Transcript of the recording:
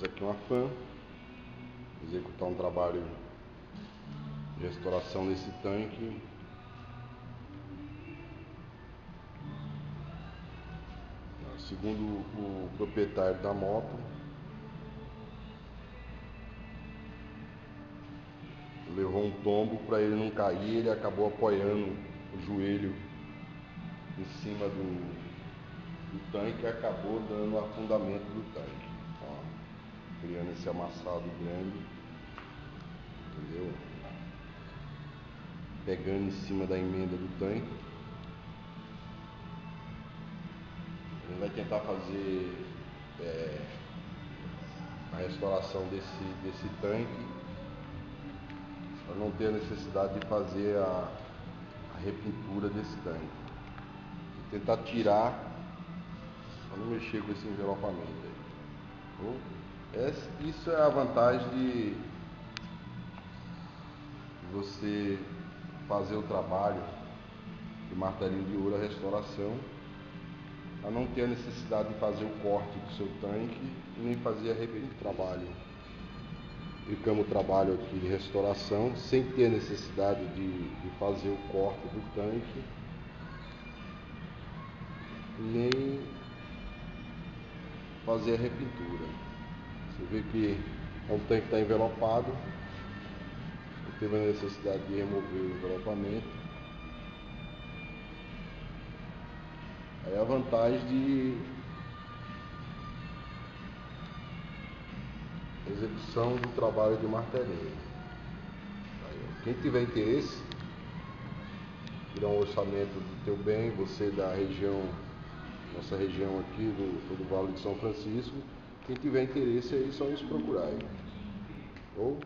Temos aqui uma fan, executar um trabalho de restauração nesse tanque. Segundo o proprietário da moto, levou um tombo. Para ele não cair, ele acabou apoiando o joelho em cima do tanque e acabou dando afundamento do tanque, ó, criando esse amassado grande, entendeu? Pegando em cima da emenda do tanque. Ele vai tentar fazer a restauração desse tanque para não ter a necessidade de fazer a repintura desse tanque e tentar tirar para não mexer com esse envelopamento aí. Isso é a vantagem de você fazer o trabalho de martelinho de ouro, a restauração, a não ter a necessidade de fazer o corte do seu tanque e nem fazer a repintura do trabalho. Aplicamos o trabalho aqui de restauração sem ter necessidade de fazer o corte do tanque, nem fazer a repintura. Você vê que o tanque está envelopado, não teve a necessidade de remover o envelopamento. Aí a vantagem de execução do trabalho de martelinho. Quem tiver interesse, tirar um orçamento do teu bem, você da região, nossa região aqui do Vale de São Francisco, quem tiver interesse aí, só nos procurar aí. Ou